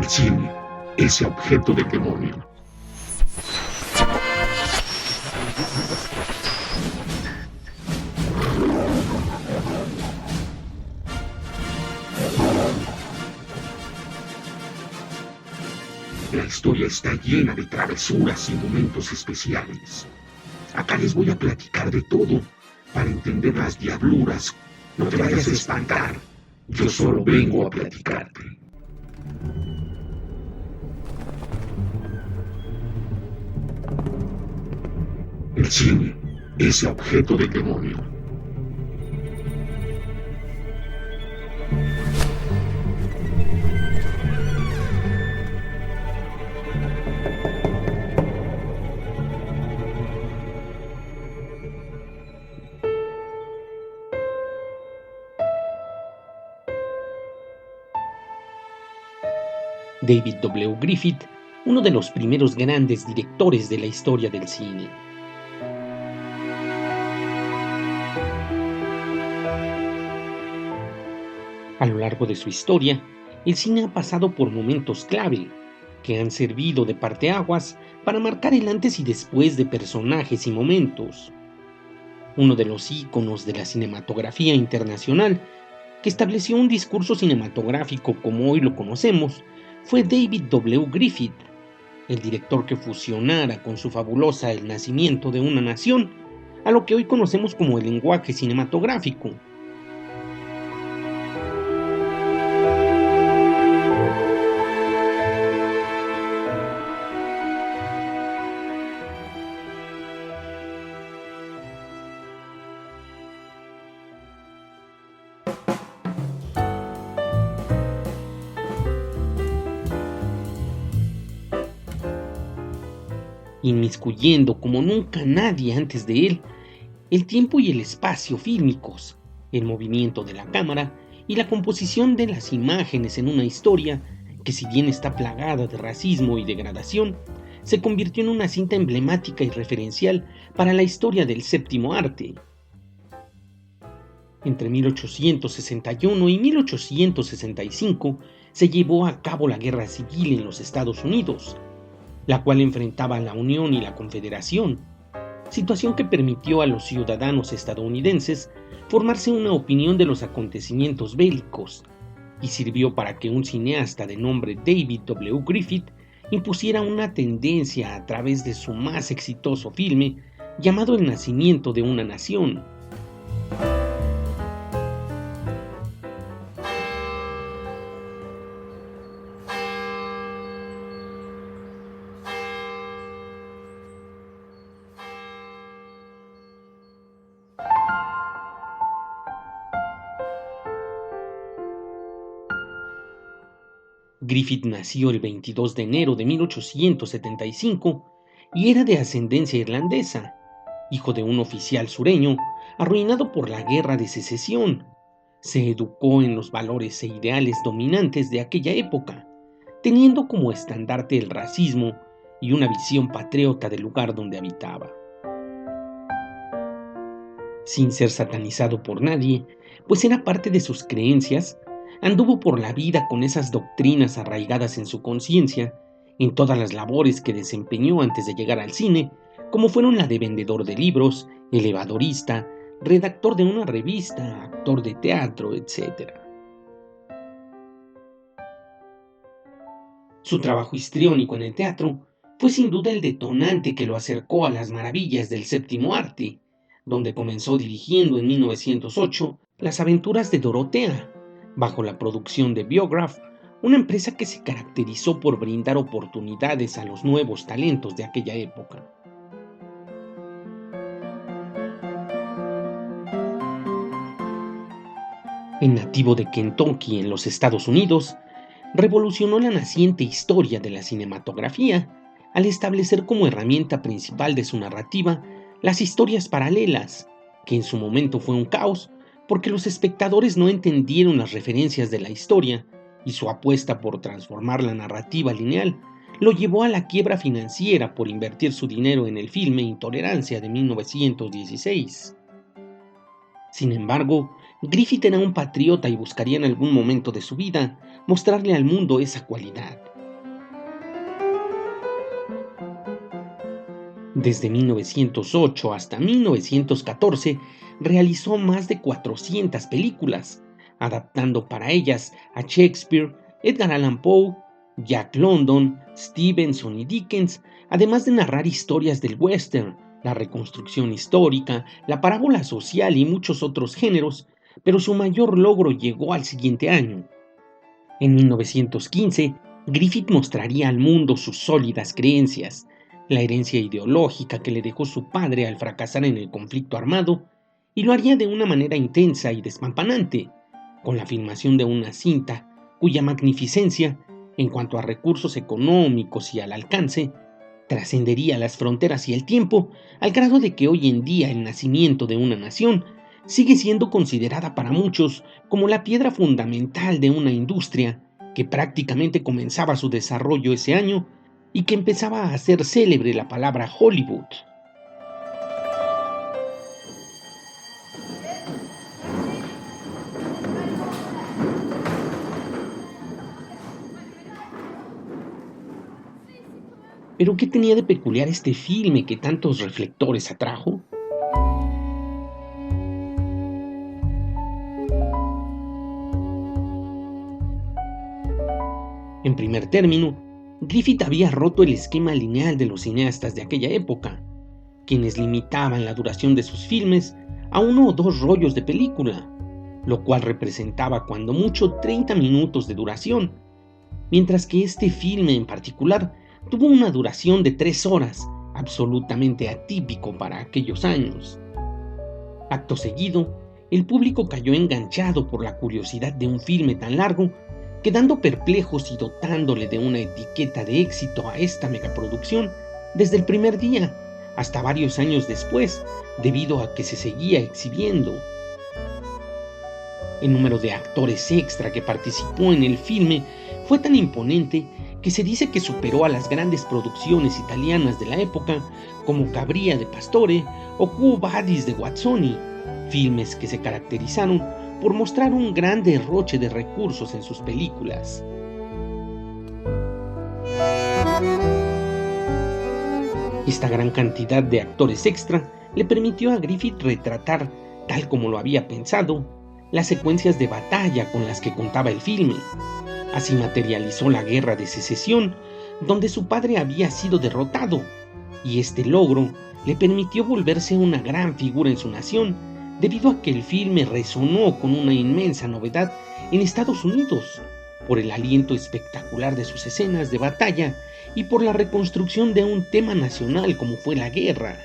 El cine, ese objeto del demonio. La historia está llena de travesuras y momentos especiales. Acá les voy a platicar de todo para entender las diabluras. No te vayas a espantar. Yo solo vengo a platicarte. El cine, ese objeto del demonio. David W. Griffith, uno de los primeros grandes directores de la historia del cine. A lo largo de su historia, el cine ha pasado por momentos clave, que han servido de parteaguas para marcar el antes y después de personajes y momentos. Uno de los íconos de la cinematografía internacional, que estableció un discurso cinematográfico como hoy lo conocemos, fue David W. Griffith, el director que fusionara con su fabulosa El nacimiento de una nación a lo que hoy conocemos como el lenguaje cinematográfico. Inmiscuyendo como nunca nadie antes de él el tiempo y el espacio fílmicos, el movimiento de la cámara y la composición de las imágenes en una historia que, si bien está plagada de racismo y degradación, se convirtió en una cinta emblemática y referencial para la historia del séptimo arte. Entre 1861 y 1865 se llevó a cabo la Guerra Civil en los Estados Unidos, la cual enfrentaba a la Unión y la Confederación, situación que permitió a los ciudadanos estadounidenses formarse una opinión de los acontecimientos bélicos y sirvió para que un cineasta de nombre David W. Griffith impusiera una tendencia a través de su más exitoso filme llamado El nacimiento de una nación. Griffith nació el 22 de enero de 1875 y era de ascendencia irlandesa, hijo de un oficial sureño arruinado por la Guerra de Secesión. Se educó en los valores e ideales dominantes de aquella época, teniendo como estandarte el racismo y una visión patriota del lugar donde habitaba. Sin ser satanizado por nadie, pues era parte de sus creencias, anduvo por la vida con esas doctrinas arraigadas en su conciencia, en todas las labores que desempeñó antes de llegar al cine, como fueron la de vendedor de libros, elevadorista, redactor de una revista, actor de teatro, etc. Su trabajo histriónico en el teatro fue sin duda el detonante que lo acercó a las maravillas del séptimo arte, donde comenzó dirigiendo en 1908 Las aventuras de Dorotea, bajo la producción de Biograph, una empresa que se caracterizó por brindar oportunidades a los nuevos talentos de aquella época. El nativo de Kentucky en los Estados Unidos, revolucionó la naciente historia de la cinematografía al establecer como herramienta principal de su narrativa las historias paralelas, que en su momento fue un caos porque los espectadores no entendieron las referencias de la historia y su apuesta por transformar la narrativa lineal lo llevó a la quiebra financiera por invertir su dinero en el filme Intolerancia de 1916. Sin embargo, Griffith era un patriota y buscaría en algún momento de su vida mostrarle al mundo esa cualidad, Desde 1908 hasta 1914 realizó más de 400 películas, adaptando para ellas a Shakespeare, Edgar Allan Poe, Jack London, Stevenson y Dickens, además de narrar historias del western, la reconstrucción histórica, la parábola social y muchos otros géneros, pero su mayor logro llegó al siguiente año. En 1915, Griffith mostraría al mundo sus sólidas creencias, la herencia ideológica que le dejó su padre al fracasar en el conflicto armado, y lo haría de una manera intensa y despampanante, con la filmación de una cinta cuya magnificencia, en cuanto a recursos económicos y al alcance, trascendería las fronteras y el tiempo, al grado de que hoy en día el nacimiento de una nación sigue siendo considerada para muchos como la piedra fundamental de una industria que prácticamente comenzaba su desarrollo ese año y que empezaba a hacer célebre la palabra Hollywood. ¿Pero qué tenía de peculiar este filme que tantos reflectores atrajo? En primer término, Griffith había roto el esquema lineal de los cineastas de aquella época, quienes limitaban la duración de sus filmes a 1 o 2 rollos de película, lo cual representaba cuando mucho 30 minutos de duración, mientras que este filme en particular tuvo una duración de 3 horas, absolutamente atípico para aquellos años. Acto seguido, el público cayó enganchado por la curiosidad de un filme tan largo, quedando perplejos y dotándole de una etiqueta de éxito a esta megaproducción desde el primer día hasta varios años después, debido a que se seguía exhibiendo. El número de actores extra que participó en el filme fue tan imponente que se dice que superó a las grandes producciones italianas de la época como Cabría de Pastore o Quo Vadis de Guazzoni, filmes que se caracterizaron por mostrar un gran derroche de recursos en sus películas. Esta gran cantidad de actores extra le permitió a Griffith retratar, tal como lo había pensado, las secuencias de batalla con las que contaba el filme. Así materializó la Guerra de Secesión, donde su padre había sido derrotado, y este logro le permitió volverse una gran figura en su nación, debido a que el filme resonó con una inmensa novedad en Estados Unidos, por el aliento espectacular de sus escenas de batalla y por la reconstrucción de un tema nacional como fue la guerra.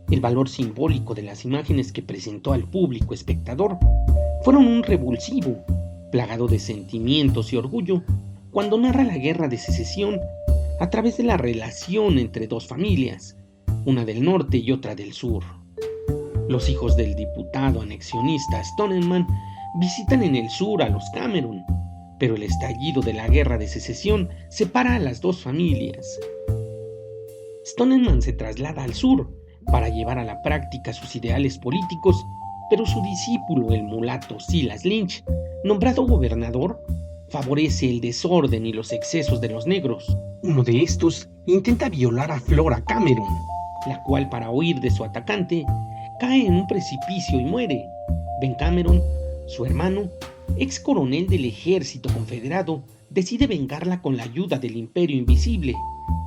El valor simbólico de las imágenes que presentó al público espectador fueron un revulsivo, plagado de sentimientos y orgullo, cuando narra la Guerra de Secesión a través de la relación entre 2 familias, una del norte y otra del sur. Los hijos del diputado anexionista Stoneman visitan en el sur a los Cameron, pero el estallido de la Guerra de Secesión separa a las 2 familias. Stoneman se traslada al sur para llevar a la práctica sus ideales políticos, pero su discípulo, el mulato Silas Lynch, nombrado gobernador, favorece el desorden y los excesos de los negros. Uno de estos intenta violar a Flora Cameron, la cual, para huir de su atacante, cae en un precipicio y muere. Ben Cameron, su hermano, ex coronel del ejército confederado, decide vengarla con la ayuda del Imperio Invisible,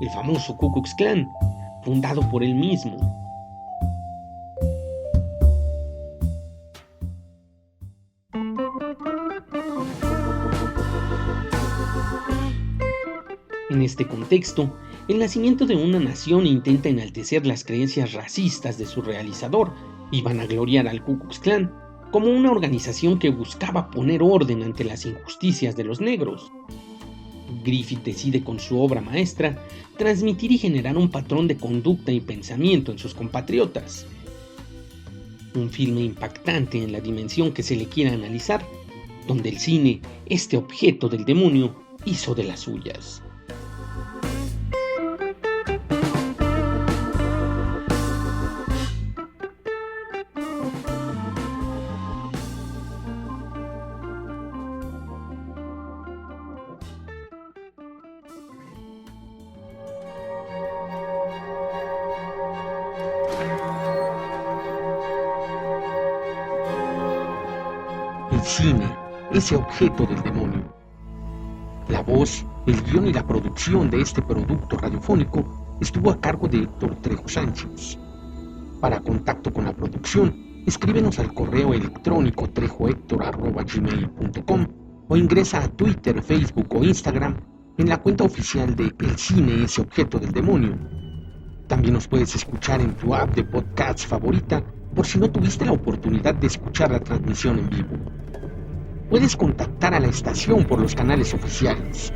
el famoso Ku Klux Klan, fundado por él mismo. En este contexto, el nacimiento de una nación intenta enaltecer las creencias racistas de su realizador y vanagloriar al Ku Klux Klan como una organización que buscaba poner orden ante las injusticias de los negros. Griffith decide con su obra maestra transmitir y generar un patrón de conducta y pensamiento en sus compatriotas. Un filme impactante en la dimensión que se le quiera analizar, donde el cine, este objeto del demonio, hizo de las suyas. cine, ese objeto del demonio. La voz, el guión y la producción de este producto radiofónico estuvo a cargo de Héctor Trejo Sánchez. Para contacto con la producción, escríbenos al correo electrónico trejohector@gmail.com o ingresa a Twitter, Facebook o Instagram en la cuenta oficial de El Cine, ese objeto del demonio. También nos puedes escuchar en tu app de podcast favorita por si no tuviste la oportunidad de escuchar la transmisión en vivo. Puedes contactar a la estación por los canales oficiales.